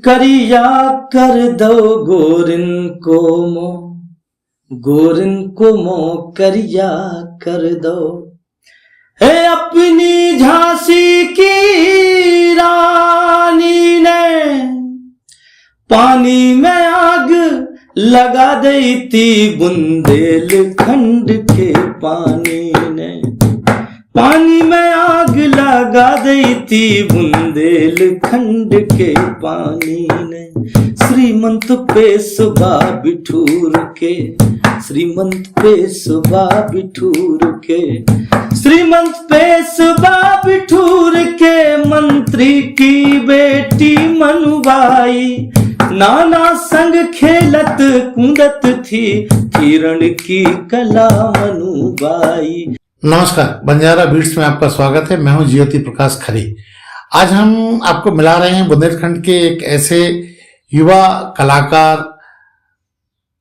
करिया कर दो गोरिन को मो करिया कर दो। हे अपनी झांसी की रानी ने पानी में आग लगा दी थी, बुंदेलखंड के पानी ने पानी में आग लगा दी थी, बुंदेलखंड के पानी ने। श्रीमंत पे सुबह बिठूर के, श्रीमंत पे सुबह बिठूर के, श्रीमंत पे सुबह बिठूर के, मंत्री की बेटी मनुबाई नाना संग खेलत कूदत थी, किरण की कला मनुबाई। नमस्कार, बंजारा बीट्स में आपका स्वागत है। मैं हूं ज्योति प्रकाश खरे। आज हम आपको मिला रहे हैं बुंदेलखंड के एक ऐसे युवा कलाकार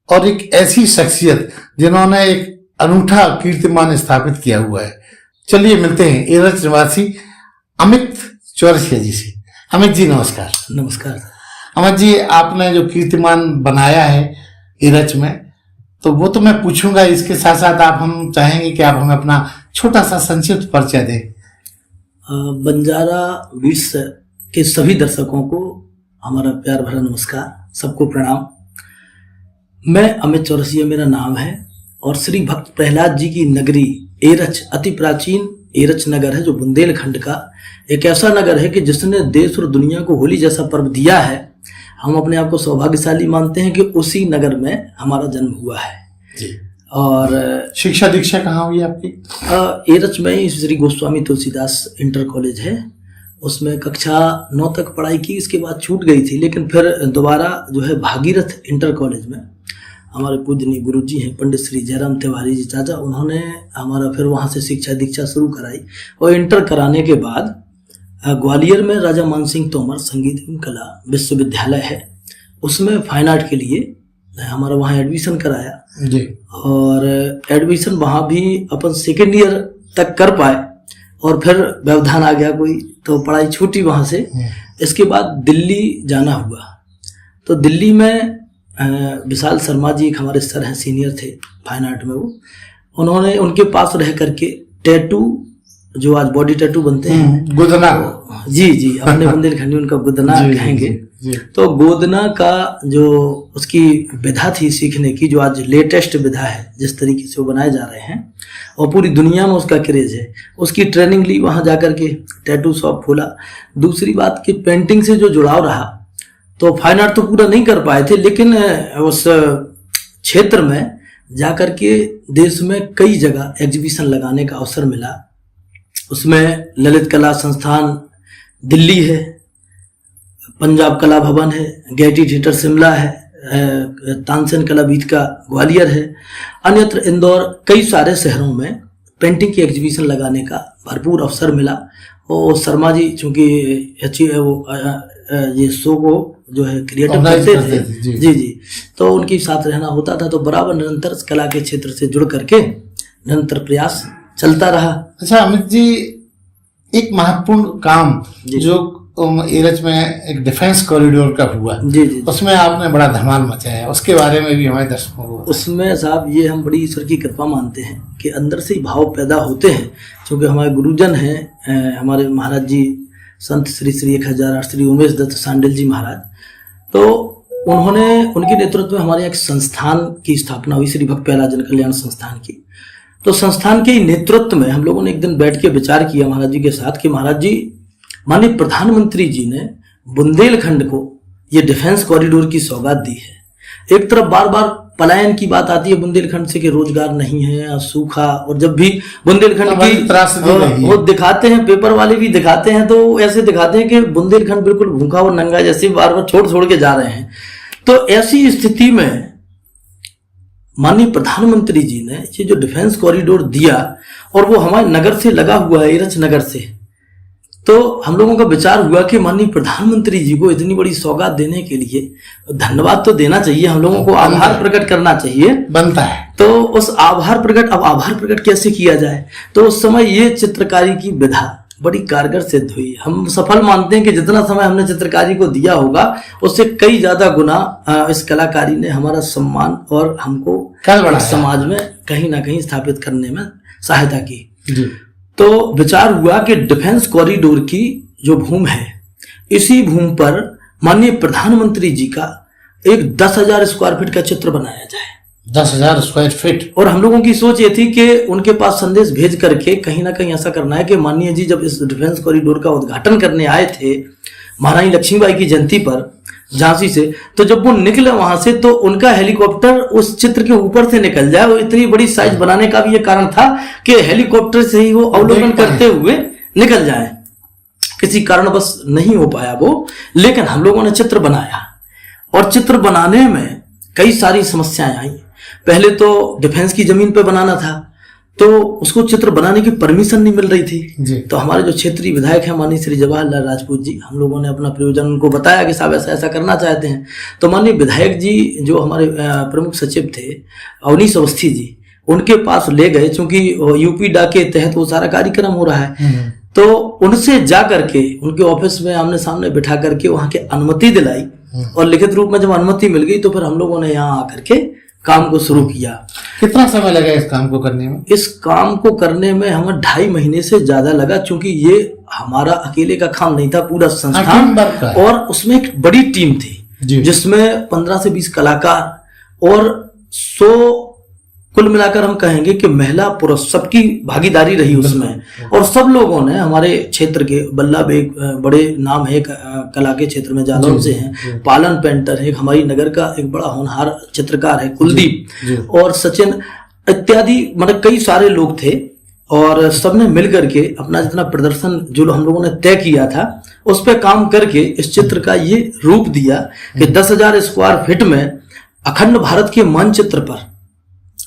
और एक ऐसी शख्सियत जिन्होंने एक अनूठा कीर्तिमान स्थापित किया हुआ है। चलिए मिलते हैं एरच निवासी अमित चौरसिया जी से। अमित जी नमस्कार। नमस्कार अमित जी, आपने जो कीर्तिमान बनाया है एरच में, तो वो तो मैं पूछूंगा। इसके साथ साथ हम चाहेंगे कि आप हमें अपना छोटा सा संक्षिप्त परिचय दें। बंजारा बीट्स के सभी दर्शकों को हमारा प्यार भरा नमस्कार, सबको प्रणाम। मैं अमित चौरसिया मेरा नाम है और श्री भक्त प्रहलाद जी की नगरी एरच, अति प्राचीन एरच नगर है जो बुंदेलखंड का एक ऐसा नगर है कि जिसने देश और दुनिया को होली जैसा पर्व दिया है। हम अपने आप को सौभाग्यशाली मानते हैं कि उसी नगर में हमारा जन्म हुआ है जी। और शिक्षा दीक्षा कहाँ हुई आपकी? एरच में ही श्री गोस्वामी तुलसीदास इंटर कॉलेज है, उसमें कक्षा 9 तक पढ़ाई की। इसके बाद छूट गई थी, लेकिन फिर दोबारा जो है भागीरथ इंटर कॉलेज में हमारे पूजनीय गुरुजी हैं पंडित श्री जयराम तिवारी जी चाचा, उन्होंने हमारा फिर वहाँ से शिक्षा दीक्षा शुरू कराई। और इंटर कराने के बाद ग्वालियर में राजा मानसिंह तोमर संगीत एवं कला विश्वविद्यालय है, उसमें फाइन आर्ट के लिए हमारा वहाँ एडमिशन कराया जी। और एडमिशन वहाँ भी अपन सेकेंड ईयर तक कर पाए और फिर व्यवधान आ गया कोई, तो पढ़ाई छूटी वहाँ से। इसके बाद दिल्ली जाना हुआ, तो दिल्ली में विशाल शर्मा जी एक हमारे सर हैं, सीनियर थे फाइन आर्ट में, वो उन्होंने उनके पास रह करके टैटू जो आज बॉडी टैटू बनते हैं, गोदना जी अपने बुंदेलखंडी उनका गोदना कहेंगे। तो गोदना का जो उसकी विधा थी सीखने की, जो आज लेटेस्ट विधा है, जिस तरीके से वो बनाए जा रहे हैं और पूरी दुनिया में उसका क्रेज है, उसकी ट्रेनिंग ली, वहां जाकर के टैटू शॉप खोला। दूसरी बात कि पेंटिंग से जो जुड़ाव रहा, तो फाइन आर्ट तो पूरा नहीं कर पाए थे, लेकिन उस क्षेत्र में जाकर के देश में कई जगह एग्जीबिशन लगाने का अवसर मिला। उसमें ललित कला संस्थान दिल्ली है, पंजाब कला भवन है, गेयटी थिएटर शिमला है, तानसेन कला बीच का ग्वालियर है, अन्यत्र इंदौर, कई सारे शहरों में पेंटिंग की एग्जीबिशन लगाने का भरपूर अवसर मिला। और शर्मा जी चूंकि ये शो को जो है क्रिएटिव करते थे जी, तो उनके साथ रहना होता था, तो बराबर निरंतर कला के क्षेत्र से जुड़ करके निरंतर प्रयास चलता रहा। अच्छा अमित जी, एक महत्वपूर्ण काम जो एरच में एक डिफेंस कॉरिडोर का हुआ जी, उसमें आपने बड़ा धमाल मचाया, उसके बारे में भी हमारे दर्शकों को। उसमें साहब ये हम बड़ी ईश्वर की कृपा मानते हैं कि अंदर से ही भाव पैदा होते हैं, क्योंकि हमारे गुरुजन हैं, हमारे महाराज जी संत श्री श्री 1008 श्री उमेश दत्त सांडिल जी महाराज, तो उन्होंने उनके नेतृत्व में हमारे एक संस्थान की स्थापना हुई, श्री भक्त प्रहलाद जन कल्याण संस्थान की। तो संस्थान के नेतृत्व में हम लोगों ने एक दिन बैठ के विचार किया महाराज जी के साथ कि महाराज जी, माननीय प्रधानमंत्री जी ने बुंदेलखंड को ये डिफेंस कॉरिडोर की सौगात दी है। एक तरफ बार बार पलायन की बात आती है बुंदेलखंड से कि रोजगार नहीं है, सूखा, और जब भी बुंदेलखंड की वो दिखाते हैं, पेपर वाले भी दिखाते हैं, तो ऐसे दिखाते हैं कि बुंदेलखंड बिल्कुल भूखा और नंगा जैसे बार बार छोड़ के जा रहे हैं। तो ऐसी स्थिति में माननीय प्रधानमंत्री जी ने ये जो डिफेंस कॉरिडोर दिया, और वो हमारे नगर से लगा हुआ है, एरच नगर से, तो हम लोगों का विचार हुआ कि माननीय प्रधानमंत्री जी को इतनी बड़ी सौगात देने के लिए धन्यवाद तो देना चाहिए, हम लोगों को आभार प्रकट करना चाहिए, बनता है। तो उस आभार प्रकट कैसे किया जाए, तो उस समय ये चित्रकारी की विधा बड़ी कारगर सिद्ध हुई। हम सफल मानते हैं कि जितना समय हमने चित्रकारी को दिया होगा उससे कई ज्यादा गुना इस कलाकारी ने हमारा सम्मान और हमको समाज में कहीं ना कहीं स्थापित करने में सहायता की। तो विचार हुआ कि डिफेंस कॉरिडोर की जो भूमि है, इसी भूमि पर माननीय प्रधानमंत्री जी का एक 10,000 स्क्वायर फीट का चित्र बनाया जाए। 10,000 स्क्वायर फीट। और हम लोगों की सोच ये थी कि उनके पास संदेश भेज करके कहीं ना कहीं ऐसा करना है कि माननीय जी जब इस डिफेंस कॉरिडोर का उद्घाटन करने आए थे महारानी लक्ष्मीबाई की जयंती पर झांसी से, तो जब वो निकले वहां से तो उनका हेलीकॉप्टर उस चित्र के ऊपर से निकल जाए। और इतनी बड़ी साइज बनाने का भी ये कारण था कि हेलीकॉप्टर से ही वो अवलोकन करते हुए निकल जाए। किसी कारणवश नहीं हो पाया वो, लेकिन हम लोगों ने चित्र बनाया और चित्र बनाने में कई सारी समस्याएं आई। पहले तो डिफेंस की जमीन पे बनाना था, तो उसको चित्र बनाने की परमिशन नहीं मिल रही थी। तो हमारे जो क्षेत्रीय विधायक हैं माननीय श्री जवाहरलाल राजपूत जी, हम लोगों ने अपना प्रयोजन उनको बताया कि साहब ऐसा ऐसा करना चाहते हैं। तो माननीय विधायक जी जो हमारे प्रमुख सचिव थे अवनीश अवस्थी जी, उनके पास ले गए, चूंकि यूपीडा के तहत वो सारा कार्यक्रम हो रहा है। तो उनसे जा करके उनके ऑफिस में आमने सामने बिठा करके वहां की अनुमति दिलाई और लिखित रूप में जब अनुमति मिल गई तो फिर हम लोगों ने यहाँ आकर के काम को शुरू किया। कितना समय लगा इस काम को करने में? इस काम को करने में हमें 2.5 महीने से ज्यादा लगा, क्योंकि ये हमारा अकेले का काम नहीं था, पूरा संस्थान और उसमें एक बड़ी टीम थी जिसमें 15 से 20 कलाकार और 100 कुल मिलाकर हम कहेंगे कि महिला पुरुष सबकी भागीदारी रही उसमें। और सब लोगों ने हमारे क्षेत्र के बल्लभ एक बड़े नाम है कला के क्षेत्र में जालौन से हैं, पालन पेंटर है, हमारी नगर का एक बड़ा होनहार चित्रकार है कुलदीप, और सचिन इत्यादि, मतलब कई सारे लोग थे। और सबने मिल करके अपना जितना प्रदर्शन जो हम लोगों ने तय किया था उस पर काम करके इस चित्र का ये रूप दिया कि 10,000 स्क्वायर फीट में अखंड भारत के मानचित्र पर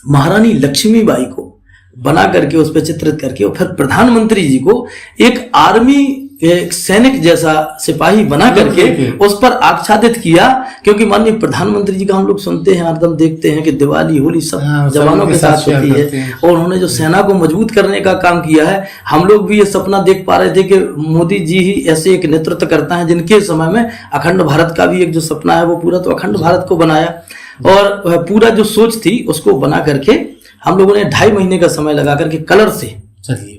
महारानी लक्ष्मीबाई को बना करके उस पर चित्रित करके और फिर प्रधानमंत्री जी को एक आर्मी एक सैनिक जैसा सिपाही बना करके उस पर आच्छादित किया। क्योंकि माननीय प्रधानमंत्री जी का हम लोग सुनते हैं, हरदम देखते हैं कि दिवाली होली सब जवानों के साथ होती है, और उन्होंने जो सेना को मजबूत करने का काम किया है, हम लोग भी ये सपना देख पा रहे थे कि मोदी जी ही ऐसे एक नेतृत्व करता है जिनके समय में अखंड भारत का भी एक जो सपना है वो पूरा तो अखंड भारत को बनाया। और पूरा जो सोच थी उसको बना करके हम लोगों ने 2.5 महीने का समय लगा करके कलर से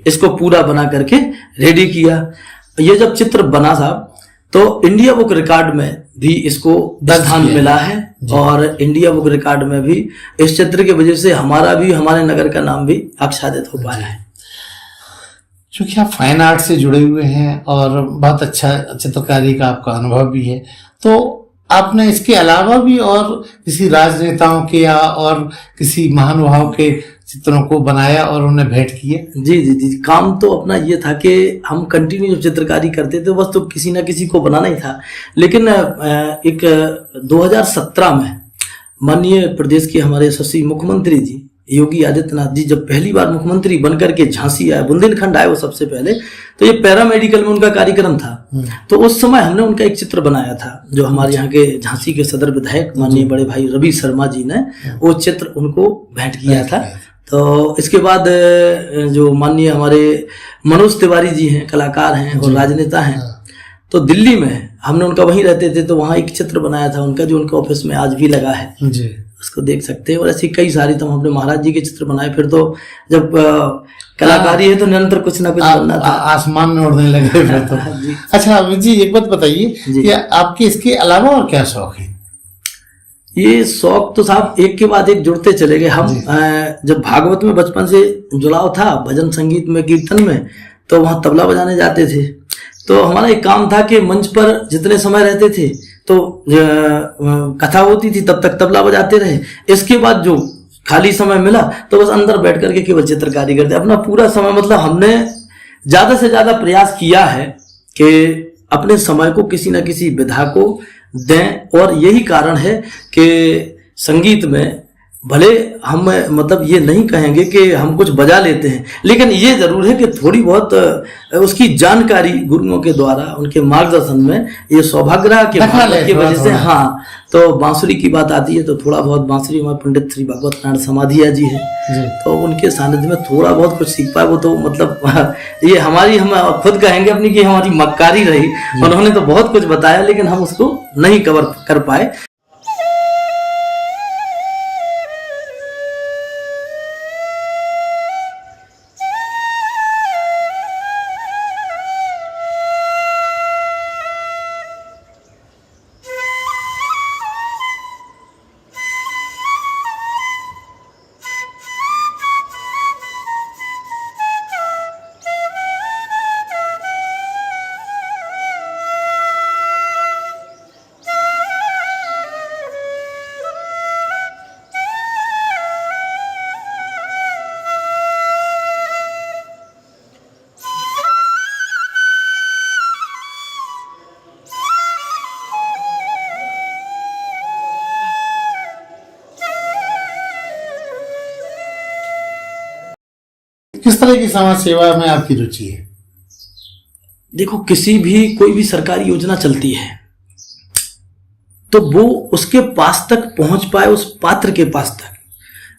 इसको पूरा बना करके रेडी किया। ये जब चित्र बना साहब तो इंडिया बुक रिकॉर्ड में भी इसको स्थान मिला है, और इंडिया बुक रिकॉर्ड में भी इस चित्र की वजह से हमारा भी, हमारे नगर का नाम भी आच्छादित हो पाया है। क्योंकि आप फाइन आर्ट से जुड़े हुए हैं और बहुत अच्छा चित्रकारी का आपका अनुभव भी है, तो आपने इसके अलावा भी और किसी राजनेताओं के या और किसी महानुभाव के चित्रों को बनाया और उन्हें भेंट किए? जी, काम तो अपना ये था कि हम कंटिन्यू जब चित्रकारी करते थे बस तो किसी ना किसी को बनाना ही था। लेकिन एक 2017 में माननीय प्रदेश के हमारे यशस्वी मुख्यमंत्री जी योगी आदित्यनाथ जी जब पहली बार मुख्यमंत्री बनकर के झांसी आए, बुंदेलखंड आए वो सबसे पहले, तो ये पैरामेडिकल में उनका कार्यक्रम था। तो उस समय हमने उनका एक चित्र बनाया था जो हमारे यहाँ के झांसी के सदर विधायक माननीय बड़े भाई रवि शर्मा जी ने वो चित्र उनको भेंट किया था। तो इसके बाद जो माननीय हमारे मनोज तिवारी जी हैं, कलाकार हैं और राजनेता हैं, तो दिल्ली में हमने उनका वहीं रहते थे तो वहाँ एक चित्र बनाया था उनका जो उनके ऑफिस में आज भी लगा है, उसको देख सकते हैं। और ऐसी कई सारी तो हम अपने महाराज जी के चित्र बनाए। फिर तो जब कलाकारी है तो निरंतर कुछ ना कुछ बनना था, आसमान में उड़ने लगे फिर तो। अच्छा अमित जी एक बात बताइए कि आपके इसके अलावा और क्या शौक है? ये शौक तो साहब एक के बाद एक जुड़ते चले गए। हम जब भागवत में बचपन से जुड़ाव था, भजन संगीत में, कीर्तन में, तो वहां तबला बजाने जाते थे। तो हमारा एक काम था कि मंच पर जितने समय रहते थे तो कथा होती थी तब तक तबला बजाते रहे। इसके बाद जो खाली समय मिला तो बस अंदर बैठ करके केवल चित्रकारी करते। अपना पूरा समय, मतलब हमने ज्यादा से ज्यादा प्रयास किया है कि अपने समय को किसी न किसी विधा को दें। और यही कारण है कि संगीत में भले हम मतलब ये नहीं कहेंगे कि हम कुछ बजा लेते हैं, लेकिन ये जरूर है कि थोड़ी बहुत उसकी जानकारी गुरुओं के द्वारा उनके मार्गदर्शन में ये सौभाग्य रहा कि भागवत की वजह से। हाँ, तो बांसुरी की बात आती है तो थोड़ा बहुत बांसुरी हमारे पंडित श्री भागवत नारायण समाधिया जी है, तो उनके सानिध्य में थोड़ा बहुत कुछ सीख पाए। वो तो मतलब ये हम खुद कहेंगे अपनी कि हमारी मक्कारी रही, उन्होंने तो बहुत कुछ बताया लेकिन हम उसको नहीं कवर कर पाए। किस तरह की समाज सेवा में आपकी रुचि है? देखो, कोई भी सरकारी योजना चलती है तो वो उसके पास तक पहुंच पाए, उस पात्र के पास तक,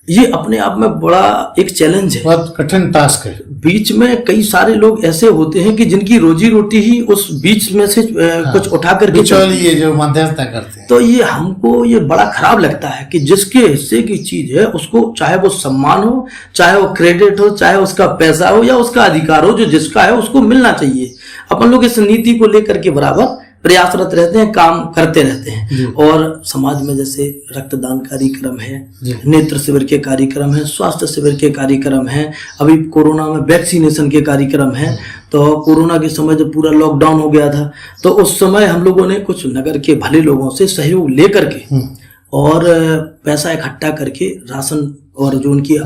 ये अपने आप में बड़ा एक चैलेंज है, बहुत कठिन टास्क है। बीच में कई सारे लोग ऐसे होते हैं कि जिनकी रोजी रोटी ही उस बीच में से कुछ उठा करके बिचौलिए जो मध्यस्थता करते हैं, तो ये हमको ये बड़ा खराब लगता है कि जिसके हिस्से की चीज है उसको, चाहे वो सम्मान हो, चाहे वो क्रेडिट हो, चाहे उसका पैसा हो या उसका अधिकार हो, जो जिसका है उसको मिलना चाहिए। अपन लोग इस नीति को लेकर के बराबर प्रयासरत रहते हैं, काम करते रहते हैं। और समाज में जैसे रक्तदान कार्यक्रम है, नेत्र शिविर के कार्यक्रम है, स्वास्थ्य शिविर के कार्यक्रम है, अभी कोरोना में वैक्सीनेशन के कार्यक्रम है। तो कोरोना के समय जब पूरा लॉकडाउन हो गया था तो उस समय हम लोगों ने कुछ नगर के भले लोगों से सहयोग लेकर के और पैसा इकट्ठा करके राशन और जो उनकी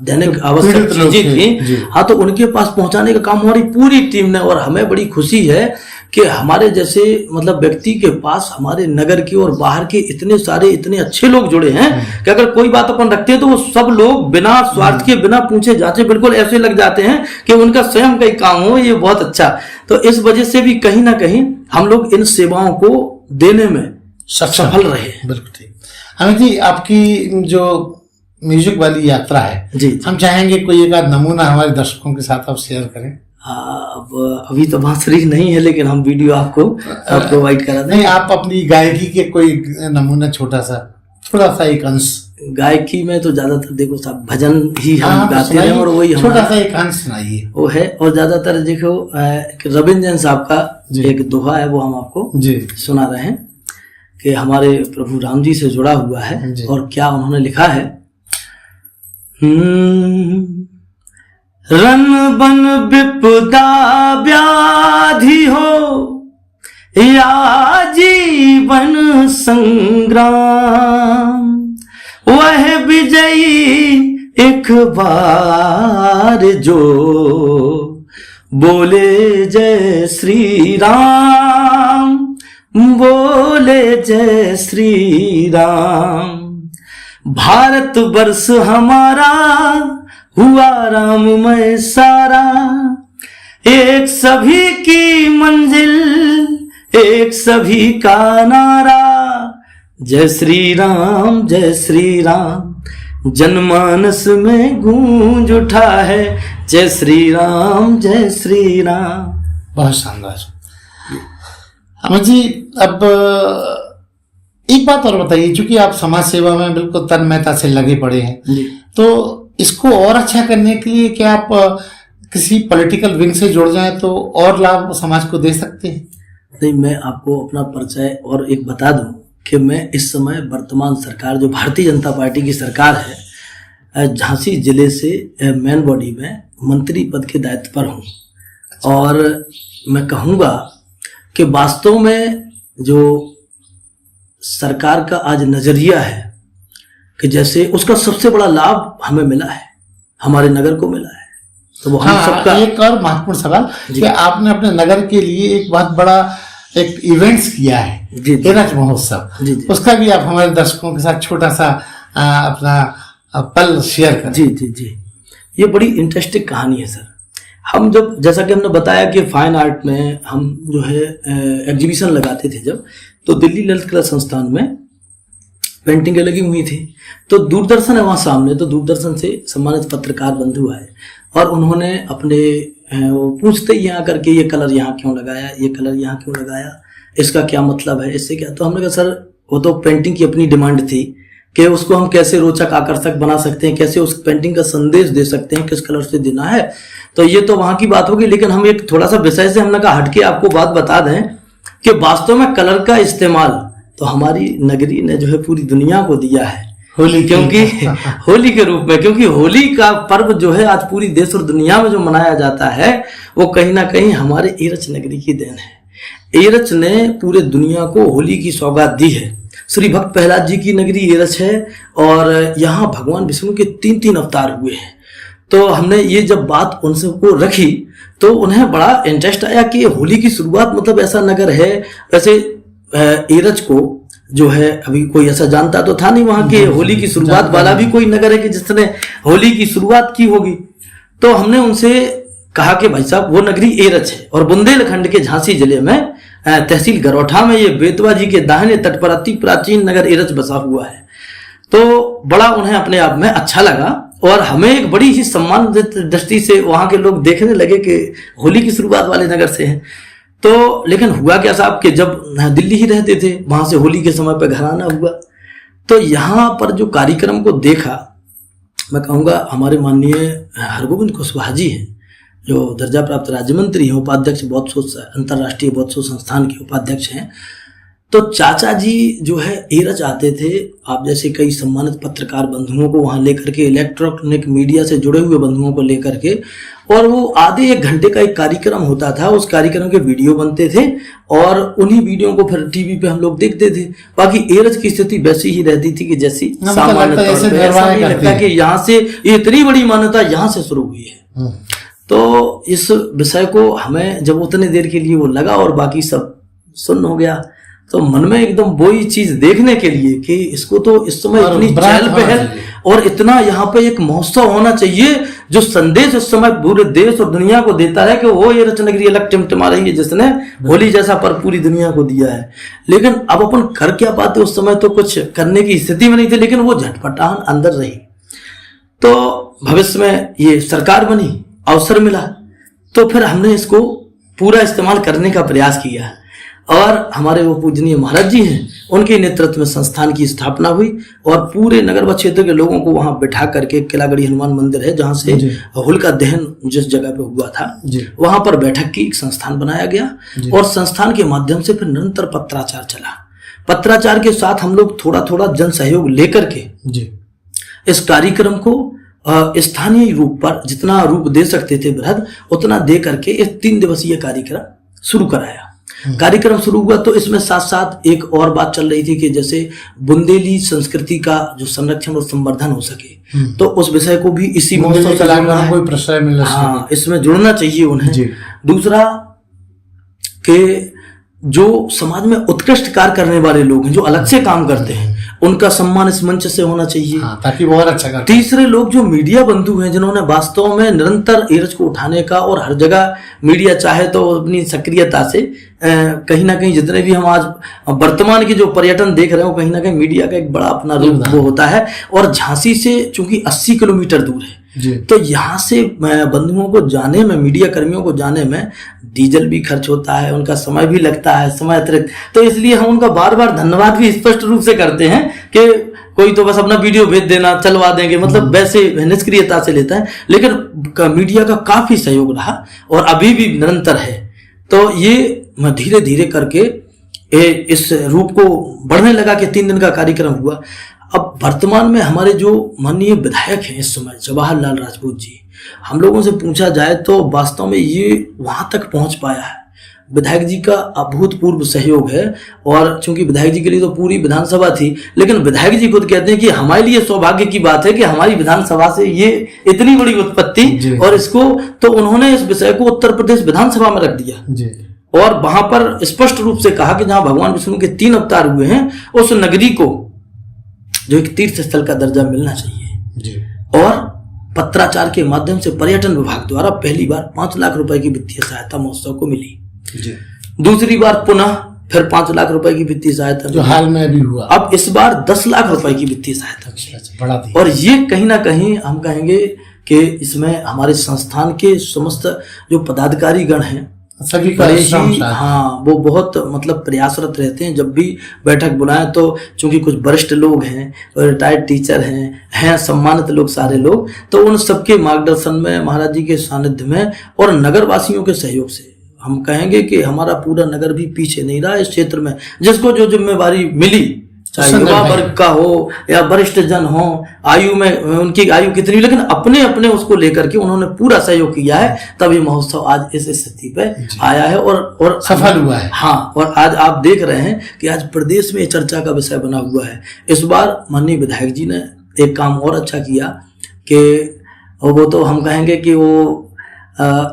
दैनिक आवश्यक चीजें थी, हाँ, तो उनके पास पहुंचाने का काम हमारी पूरी टीम ने। और हमें बड़ी खुशी है कि हमारे जैसे मतलब व्यक्ति के पास हमारे नगर के और बाहर के इतने अच्छे लोग जुड़े हैं कि अगर कोई बात अपन रखते हैं तो वो सब लोग बिना स्वार्थ के, बिना पूछे जांचे बिल्कुल ऐसे लग जाते हैं कि उनका स्वयं का ही काम हो, ये बहुत अच्छा। तो इस वजह से भी कहीं ना कहीं हम लोग इन सेवाओं को देने में सफल रहे। बिल्कुल ठीक। अमित जी, आपकी जो म्यूजिक वाली यात्रा है जी, हम चाहेंगे कोई एक आध नमूना हमारे दर्शकों के साथ आप शेयर करें। अब अभी तो बांसुरी नहीं है लेकिन हम वीडियो आपको प्रोवाइड करा दें। नहीं, आप अपनी गायकी के कोई नमूना थोड़ा सा एक अंश। गायकी में तो ज्यादातर देखो साहब भजन ही हम गाते हैं और वही छोटा सा एक अंश सुनाइए वो है। और ज्यादातर देखो रविंद्र जैन साहब का एक दोहा है, वो हम आपको सुना रहे हैं कि हमारे प्रभु राम जी से जुड़ा हुआ है। और क्या उन्होंने लिखा है, रन बन विपदा व्याधि हो या जीवन संग्राम, वह विजयी एक बार जो बोले जय श्री राम, बोले जय श्री राम। भारत वर्ष हमारा हुआ राममय सारा, एक सभी की मंजिल, एक सभी का नारा, जय श्री राम जय श्री राम, जनमानस में गूंज उठा है, जय श्री राम जय श्री राम। बहुत शानदार। अमित जी, अब एक बात और बताइए, चूंकि आप समाज सेवा में बिल्कुल तन्मयता से लगे पड़े हैं, तो इसको और अच्छा करने के लिए क्या आप किसी पॉलिटिकल विंग से जुड़ जाएं तो और लाभ समाज को दे सकते हैं? नहीं, मैं आपको अपना परिचय और एक बता दूं कि मैं इस समय वर्तमान सरकार जो भारतीय जनता पार्टी की सरकार है, झांसी जिले से मेन बॉडी में मंत्री पद के दायित्व पर हूं। और मैं कहूंगा कि वास्तव में जो सरकार का आज नजरिया है कि जैसे उसका सबसे बड़ा लाभ हमें मिला है, हमारे नगर को मिला है, तो वो हम सबका। एक और महत्वपूर्ण सवाल कि आपने अपने नगर के लिए एक बहुत बड़ा एक इवेंट्स किया है, तेरज महोत्सव, उसका भी आप हमारे दर्शकों के साथ छोटा सा अपना पल शेयर करें। जी जी जी, ये बड़ी इंटरेस्टिंग कहानी है सर। हम जब, जैसा कि हमने बताया कि फाइन आर्ट में हम जो है एग्जीबिशन लगाते थे जब, तो दिल्ली ललित कला संस्थान में पेंटिंगें लगी हुई थी, तो दूरदर्शन है वहाँ सामने, तो दूरदर्शन से सम्मानित पत्रकार बंधु आए और उन्होंने अपने वो पूछते ही यहाँ करके ये कलर यहाँ क्यों लगाया, ये कलर यहाँ क्यों लगाया, इसका क्या मतलब है, इससे क्या। तो हमने कहा सर वो तो पेंटिंग की अपनी डिमांड थी कि उसको हम कैसे रोचक आकर्षक बना सकते हैं, कैसे उस पेंटिंग का संदेश दे सकते हैं, किस कलर से देना है, तो ये तो वहाँ की बात होगी। लेकिन हम एक थोड़ा सा विषय से हमने कहा हटके आपको बात बता दें कि वास्तव में कलर का इस्तेमाल तो हमारी नगरी ने जो है पूरी दुनिया को दिया है होली, क्योंकि होली के रूप में, क्योंकि होली का पर्व जो है आज पूरी देश और दुनिया में जो मनाया जाता है वो कहीं ना कहीं हमारे एरच नगरी की देन है। एरच ने पूरे दुनिया को होली की सौगात दी है। श्री भक्त प्रहलाद जी की नगरी एरच है और यहाँ भगवान विष्णु के 3 अवतार हुए हैं। तो हमने ये जब बात उनसे को रखी तो उन्हें बड़ा इंटरेस्ट आया कि होली की शुरुआत, मतलब ऐसा नगर है, वैसे एरच को जो है अभी कोई ऐसा जानता तो था नहीं वहां के होली की शुरुआत वाला भी कोई नगर है कि जिसने होली की शुरुआत की होगी। तो हमने उनसे कहा कि भाई साहब वो नगरी एरच है और बुंदेलखंड के झांसी जिले में तहसील गरौठा में ये बेतवा जी के दाहिने तट पर अति प्राचीन नगर एरच बसा हुआ है। तो बड़ा उन्हें अपने आप में अच्छा लगा और हमें एक बड़ी ही सम्मान दृष्टि से वहां के लोग देखने लगे कि होली की शुरुआत वाले नगर से हैं। तो लेकिन हुआ क्या साहब कि जब दिल्ली ही रहते थे, वहां से होली के समय पर घर आना हुआ, तो यहाँ पर जो कार्यक्रम को देखा, मैं कहूँगा हमारे माननीय हरगोविंद कुशवाहा जी हैं जो दर्जा प्राप्त राज्य मंत्री हैं, उपाध्यक्ष बौद्ध अंतर्राष्ट्रीय बौद्ध संस्थान के उपाध्यक्ष हैं। तो चाचा जी जो है एरच आते थे, आप जैसे कई सम्मानित पत्रकार बंधुओं को वहां लेकर के, इलेक्ट्रॉनिक मीडिया से जुड़े हुए बंधुओं को लेकर के, और वो आधे 1 घंटे का एक कार्यक्रम होता था, उस कार्यक्रम के वीडियो बनते थे और उन्हीं वीडियो को फिर टीवी पे हम लोग देखते थे। बाकी एरच की स्थिति वैसी ही रहती थी कि जैसी सामान्य तौर पर, ऐसा नहीं लगता कि यहाँ से ये इतनी बड़ी मान्यता यहाँ से शुरू हुई है। तो इस विषय को हमें जब उतने देर के लिए वो लगा और बाकी सब सुन हो गया, तो मन में एकदम वही चीज देखने के लिए कि इसको तो इस समय इतनी चहल पहल और इतना यहाँ पे एक महोत्सव होना चाहिए जो संदेश इस समय पूरे देश और दुनिया को देता है कि वो ये एरच नगरी अलग टिमटिमा रही है जिसने होली जैसा पर्व पूरी दुनिया को दिया है। लेकिन अब अपन कर क्या पाते, उस समय तो कुछ करने की स्थिति में नहीं थे, लेकिन वो झटपटाहट अंदर रही। तो भविष्य में ये सरकार बनी, अवसर मिला, तो फिर हमने इसको पूरा इस्तेमाल करने का प्रयास किया और हमारे वो पूजनीय महाराज जी हैं, उनके नेतृत्व में संस्थान की स्थापना हुई और पूरे नगर व क्षेत्र के लोगों को वहां बैठा करके, किलागढ़ी हनुमान मंदिर है जहां से होलिका दहन जिस जगह पे हुआ था, वहां पर बैठक की एक संस्थान बनाया गया और संस्थान के माध्यम से फिर निरंतर पत्राचार चला। पत्राचार के साथ हम लोग थोड़ा थोड़ा जन सहयोग लेकर के इस कार्यक्रम को स्थानीय रूप पर जितना रूप दे सकते थे बृहद, उतना दे करके इस 3 दिवसीय कार्यक्रम शुरू कराया। कार्यक्रम शुरू हुआ तो इसमें साथ साथ एक और बात चल रही थी कि जैसे बुंदेली संस्कृति का जो संरक्षण और संवर्धन हो सके, तो उस विषय को भी इसी महोत्सव से कोई प्रश्रय मिलना, हाँ, इसमें जुड़ना चाहिए उन्हें। दूसरा कि जो समाज में उत्कृष्ट कार्य करने वाले लोग हैं, जो अलग से काम करते हैं, उनका सम्मान इस मंच से होना चाहिए, ताकि वो और अच्छा कर। तीसरे लोग जो मीडिया बंधु हैं जिन्होंने वास्तव में निरंतर एरच को उठाने का और हर जगह मीडिया चाहे तो अपनी सक्रियता से कहीं ना कहीं, जितने भी हम आज वर्तमान की जो पर्यटन देख रहे हो, कहीं ना कहीं मीडिया का एक बड़ा अपना रूप वो होता है। और झांसी से चूंकि 80 किलोमीटर दूर है, तो यहाँ से बंधुओं को जाने में, मीडिया कर्मियों को जाने में डीजल भी खर्च होता है, उनका समय भी लगता है, समय अतिरिक्त, तो इसलिए हम उनका बार बार धन्यवाद भी स्पष्ट रूप से करते हैं कि कोई तो बस अपना वीडियो भेज देना, चलवा देंगे, मतलब वैसे निष्क्रियता से लेता है, लेकिन मीडिया का काफी सहयोग रहा और अभी भी निरंतर है। तो ये धीरे धीरे करके इस रूप को बढ़ने लगा कि 3 दिन का कार्यक्रम हुआ। अब वर्तमान में हमारे जो माननीय विधायक हैं इस समय, जवाहरलाल राजपूत जी, हम लोगों से पूछा जाए तो वास्तव में ये वहां तक पहुंच पाया है। विधायक जी का अभूतपूर्व सहयोग है और चूंकि विधायक जी के लिए तो पूरी विधानसभा थी, लेकिन विधायक जी खुद कहते हैं कि हमारे लिए सौभाग्य की बात है कि हमारी विधानसभा से ये इतनी बड़ी उत्पत्ति, और इसको तो उन्होंने इस विषय को उत्तर प्रदेश विधानसभा में रख दिया और वहां पर स्पष्ट रूप से कहा कि जहां भगवान विष्णु के 3 अवतार हुए हैं, उस नगरी को जो एक तीर्थ स्थल का दर्जा मिलना चाहिए जी। और पत्राचार के माध्यम से पर्यटन विभाग द्वारा पहली बार 5 लाख रुपए की वित्तीय सहायता महोत्सव को मिली जी। दूसरी बार पुनः फिर 5 लाख रुपए की वित्तीय सहायता जो हाल में अभी हुआ, अब इस बार 10 लाख रुपए की वित्तीय सहायता मिली। बढ़ा दी। और ये कहीं ना कहीं हम कहेंगे कि इसमें हमारे संस्थान के समस्त जो पदाधिकारी गण हैं सभी का बड़े श्रम ही, साथ। हाँ, वो बहुत मतलब प्रयासरत रहते हैं। जब भी बैठक बुलाएं तो चूंकि कुछ वरिष्ठ लोग हैं और रिटायर्ड टीचर हैं सम्मानित लोग सारे लोग, तो उन सबके मार्गदर्शन में, महाराज जी के सानिध्य में और नगर वासियों के सहयोग से हम कहेंगे कि हमारा पूरा नगर भी पीछे नहीं रहा इस क्षेत्र में। जिसको जो जिम्मेवारी मिली, चाहे युवा वर्ग का हो या वरिष्ठ जन हो, आयु में उनकी आयु कितनी, लेकिन अपने अपने उसको लेकर के उन्होंने पूरा सहयोग किया है, तब ये महोत्सव आज इस स्थिति पे आया है और सफल हुआ है। हाँ, और आज आप देख रहे हैं कि आज प्रदेश में चर्चा का विषय बना हुआ है। इस बार माननीय विधायक जी ने एक काम और अच्छा किया कि वो तो हम कहेंगे कि वो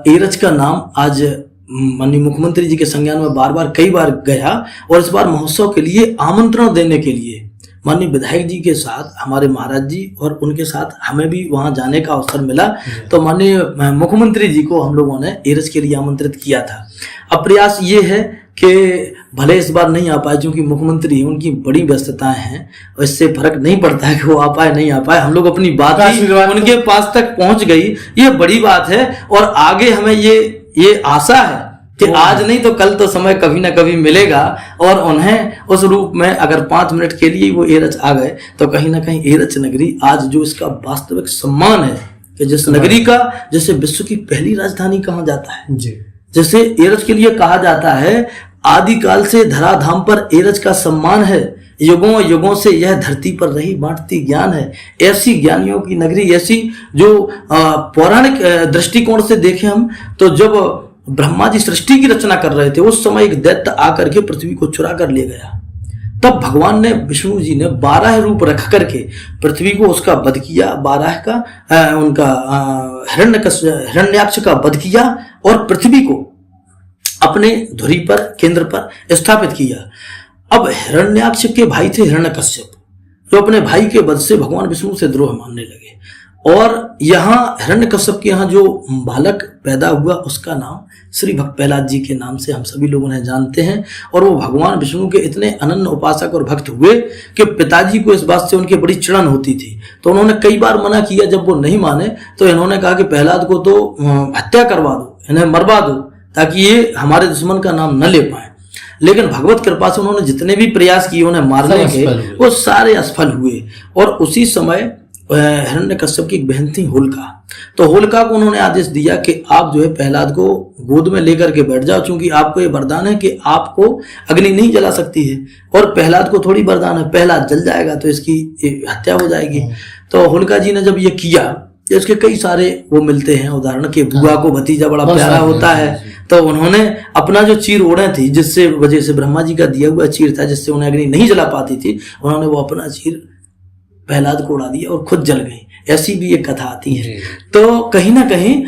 एरज का नाम आज माननीय मुख्यमंत्री जी के संज्ञान में बार बार कई बार गया, और इस बार महोत्सव के लिए आमंत्रण देने के लिए माननीय विधायक जी के साथ हमारे महाराज जी और उनके साथ हमें भी वहां जाने का अवसर मिला। तो माननीय मुख्यमंत्री जी को हम लोगों ने एरज के लिए आमंत्रित किया था। अब प्रयास ये है कि भले इस बार नहीं आ पाए, क्योंकि मुख्यमंत्री उनकी बड़ी व्यस्तताएं हैं और इससे फर्क नहीं पड़ता है कि वो आ पाए नहीं आ पाए, हम लोग अपनी बात ही उनके पास तक पहुंच गई, ये बड़ी बात है। और आगे हमें ये आशा है कि आज नहीं तो कल तो समय कभी ना कभी मिलेगा और उन्हें उस रूप में अगर 5 मिनट के लिए वो एरच आ गए तो कहीं ना कहीं एरच नगरी आज जो इसका वास्तविक सम्मान है कि जिस नगरी का जैसे विश्व की पहली राजधानी कहा जाता है जी। जैसे एरच के लिए कहा जाता है आदिकाल से धराधाम पर एरच का सम्मान है, युगों युगों से यह धरती पर रही बांटती ज्ञान है। ऐसी ज्ञानियों की नगरी, ऐसी जो पौराणिक दृष्टिकोण से देखें हम तो जब ब्रह्मा जी सृष्टि की रचना कर रहे थे उस समय एक दैत्य आकर के पृथ्वी को चुरा कर ले गया। तब भगवान ने, विष्णु जी ने 12 रूप रख करके पृथ्वी को उसका वध किया, 12 का उनका हिरण्याक्ष का वध किया और पृथ्वी को अपने धुरी पर केंद्र पर स्थापित किया। अब हिरण्याक्ष के भाई थे हिरण्यकश्यप, जो अपने भाई के वध से भगवान विष्णु से द्रोह मानने लगे। और यहाँ हिरण्यकश्यप के यहाँ जो बालक पैदा हुआ उसका नाम श्री भक्त प्रहलाद जी के नाम से हम सभी लोग उन्हें जानते हैं। और वो भगवान विष्णु के इतने अनन्य उपासक और भक्त हुए कि पिताजी को इस बात से उनकी बड़ी चिड़न होती थी, तो उन्होंने कई बार मना किया। जब वो नहीं माने तो इन्होंने कहा कि प्रहलाद को तो हत्या करवा दो, इन्हें मरवा दो, ताकि ये हमारे दुश्मन का नाम न ले पाए। लेकिन भगवत कृपा से उन्होंने जितने भी प्रयास किए उन्हें मारने के, वो सारे असफल हुए। और उसी समय हिरण्यकश्यप की एक बहन थी होलिका, तो होलिका को उन्होंने आदेश दिया कि आप जो है प्रहलाद को गोद में लेकर के बैठ जाओ, क्योंकि आपको ये वरदान है कि आपको अग्नि नहीं जला सकती है और प्रहलाद को थोड़ी वरदान है, प्रहलाद जल जाएगा तो इसकी हत्या हो जाएगी। तो होलिका जी ने जब ये किया, इसके कई सारे वो मिलते हैं उदाहरण के, बुआ को भतीजा बड़ा प्यारा होता है, तो उन्होंने अपना जो चीर ओढ़े थी, जिससे वजह से ब्रह्मा जी का दिया हुआ चीर था जिससे उन्हें अग्नि नहीं जला पाती थी, उन्होंने वो अपना चीर प्रहलाद को उड़ा दिया और खुद जल गई। ऐसी भी एक कथा आती है। तो कहीं ना कहीं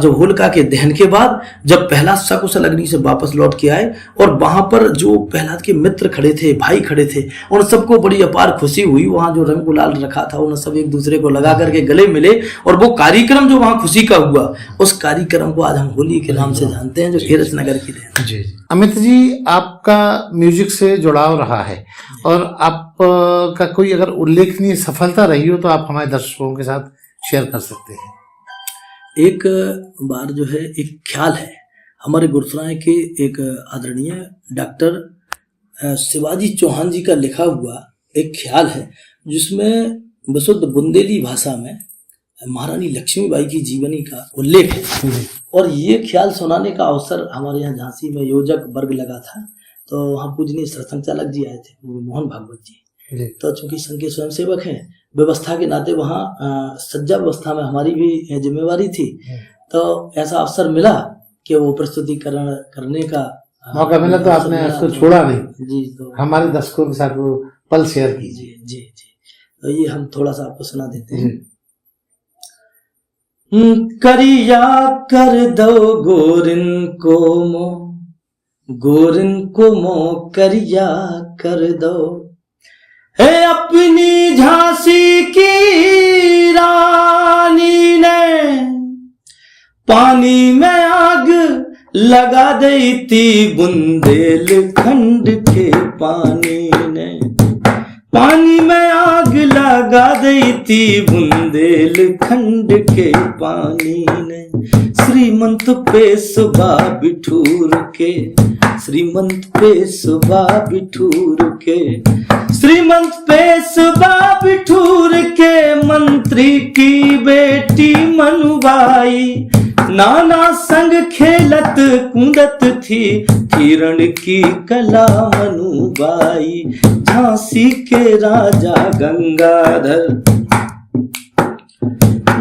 जो होलिका के दहन के बाद जब प्रहलाद सकुशल अग्नि से वापस लौट के आए और वहां पर जो प्रहलाद के मित्र खड़े थे, भाई खड़े थे, उन सबको बड़ी अपार खुशी हुई। वहां जो रंग गुलाल रखा था उन सब एक दूसरे को लगा करके गले मिले और वो कार्यक्रम जो वहां खुशी का हुआ, उस कार्यक्रम को आज हम होली के नाम से जानते हैं, जो एरच नगर की देन। जी अमित जी, आपका म्यूजिक से जुड़ाव रहा है और आप का कोई अगर उल्लेखनीय सफलता रही हो तो आप हमारे दर्शकों के साथ शेयर कर सकते हैं। एक बार जो है एक ख्याल है हमारे गुरुसराय के एक आदरणीय डॉक्टर शिवाजी चौहान जी का लिखा हुआ एक ख्याल है, जिसमें विशुद्ध बुंदेली भाषा में महारानी लक्ष्मीबाई की जीवनी का उल्लेख है। और ये ख्याल सुनाने का अवसर हमारे यहाँ झांसी में योजक वर्ग लगा था, तो वहाँ पूजनीय सरसंघ चालक जी आए थे, मोहन भागवत जी। तो चूंकि संघ के स्वयंसेवक हैं, व्यवस्था के नाते वहाँ सज्जा व्यवस्था में हमारी भी जिम्मेवारी थी, तो ऐसा अवसर मिला कि वो प्रस्तुतिकरण करने का मौका मिला, तो आपने उसको छोड़ा नहीं। जी, तो हमारे दर्शकों के साथ वो पल शेयर कीजिए। जी जी जी, तो ये हम थोड़ा सा आपको सुना देते हैं। करिया कर दो गोरिन को मो करिया कर दो, है अपनी झांसी की रानी ने पानी में आग लगा दी थी, बुंदेलखंड के पानी ने पानी में आग लगा दी थी, बुंदेलखंड के पानी ने। श्रीमंत पे सुबह बिठूर के, श्रीमंत पे सुबह बिठूर के, श्रीमंत पे सुबह बिठूर के, मंत्री की बेटी मनुबाई नाना संग खेलत कूदत थी, किरण की कला मनुबाई। झांसी के राजा गंगाधर,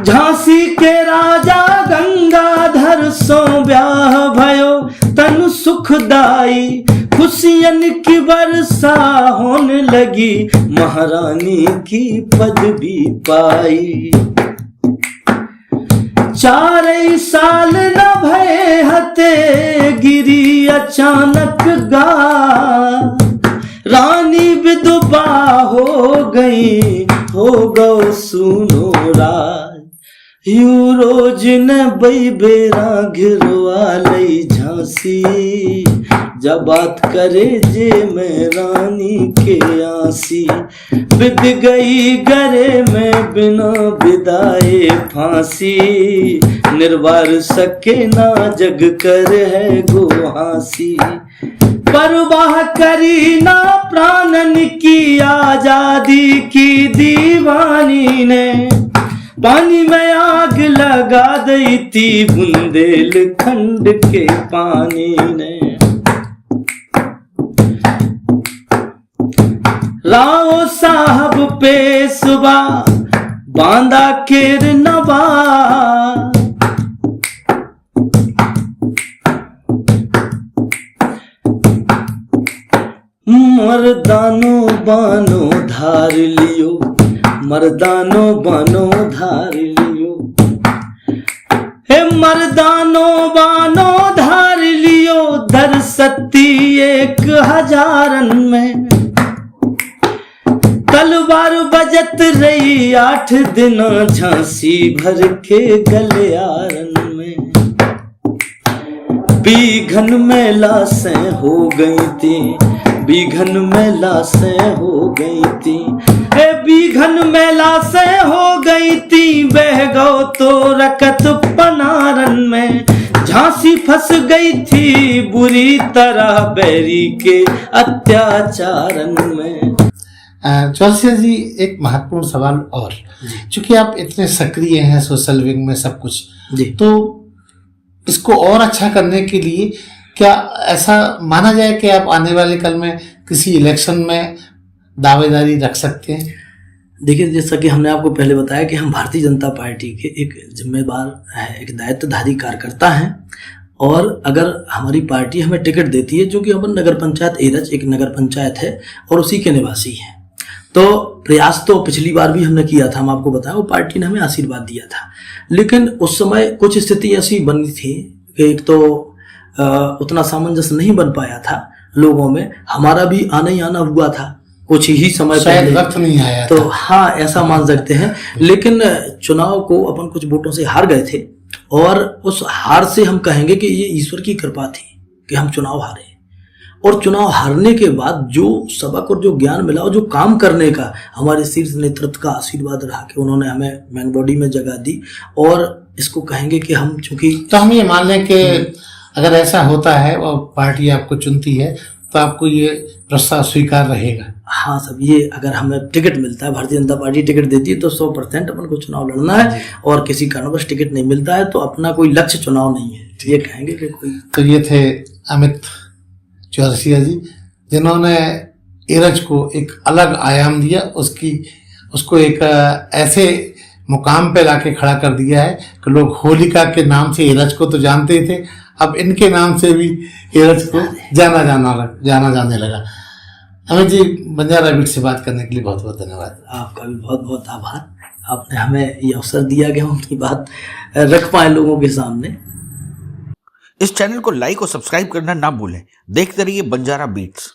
झांसी के राजा गंगाधर सो ब्याह भयो तन सुखदाई, खुशियन की वर्षा होने लगी, महारानी की पदवी पाई। 4 साल न भय हते गिरी अचानक गा, रानी विधवा हो गई, हो गौ सुनो राज। यूं रोज न बई बेरा घिरवा लई झांसी, जब बात करे जे मैं रानी के आसी। बिद गई गरे में बिना बिदाए फांसी, निर्वार सके ना जग कर है गो हांसी। परवाह करी ना प्राणन की आजादी की दीवानी ने, पानी में आग लगा दी थी, बुंदेलखंड के पानी ने। राव साहब पे सुबह बांधा केर नवा, मर्दानो बानो धार लियो, मर्दानो बानो धार लियो, हे मर्दानो बानो धार लियो, दर सत्ती 1000 में। तलवार बजत रही 8 दिन झांसी भर के गलियारन में। बीघन में लाशें हो गई थी, बीघन में लाशें हो गई थी, ए बीघन में लाशें हो गई थी, बह गो तो रकत पनारन में। झांसी फंस गई थी बुरी तरह बैरी के अत्याचारन में। चौरसिया जी, एक महत्वपूर्ण सवाल और, चूंकि आप इतने सक्रिय हैं सोशल विंग में सब कुछ जी, तो इसको और अच्छा करने के लिए क्या ऐसा माना जाए कि आप आने वाले कल में किसी इलेक्शन में दावेदारी रख सकते हैं? देखिए, जैसा कि हमने आपको पहले बताया कि हम भारतीय जनता पार्टी के एक जिम्मेदार है, एक दायित्वधारी कार्यकर्ता हैं, और अगर हमारी पार्टी हमें टिकट देती है, जो कि अपन नगर पंचायत एरच एक नगर पंचायत है और उसी के निवासी हैं, तो प्रयास तो पिछली बार भी हमने किया था, हम आपको बताया, वो पार्टी ने हमें आशीर्वाद दिया था। लेकिन उस समय कुछ स्थिति ऐसी बनी थी कि एक तो उतना सामंजस्य नहीं बन पाया था लोगों में, हमारा भी आना ही आना हुआ था कुछ ही समय पहले, वक्त नहीं आया तो हाँ, ऐसा मान सकते हैं। लेकिन चुनाव को अपन कुछ वोटों से हार गए थे, और उस हार से हम कहेंगे कि ये ईश्वर की कृपा थी कि हम चुनाव हारे। और चुनाव हारने के बाद जो सबक और जो ज्ञान मिला और जो काम करने का हमारे शीर्ष नेतृत्व का आशीर्वाद रहा कि उन्होंने हमें मैन बॉडी में जगह दी, और इसको कहेंगे कि हम चूंकि, तो हम ये मान लें कि अगर ऐसा होता है और पार्टी आपको चुनती है तो आपको ये प्रस्ताव स्वीकार रहेगा? हाँ सब, ये अगर हमें टिकट मिलता है, भारतीय जनता पार्टी टिकट देती है, तो 100% अपन को चुनाव लड़ना है, और किसी कारणवश टिकट नहीं मिलता है तो अपना कोई लक्ष्य चुनाव नहीं है, ये कहेंगे कि कोई। तो ये थे अमित चौरसिया जी, जिन्होंने एरच को एक अलग आयाम दिया, उसको एक ऐसे मुकाम पे लाके खड़ा कर दिया है कि लोग होलिका के नाम से एरच को तो जानते ही थे, अब इनके नाम से भी एरच को जाना जाने लगा। अमित जी, बंजारा बीट से बात करने के लिए बहुत बहुत धन्यवाद। आपका भी बहुत बहुत आभार, आपने हमें ये अवसर दिया कि हम अपनी बात रख पाए लोगों के सामने। इस चैनल को लाइक और सब्सक्राइब करना ना भूलें। देखते रहिए बंजारा बीट्स।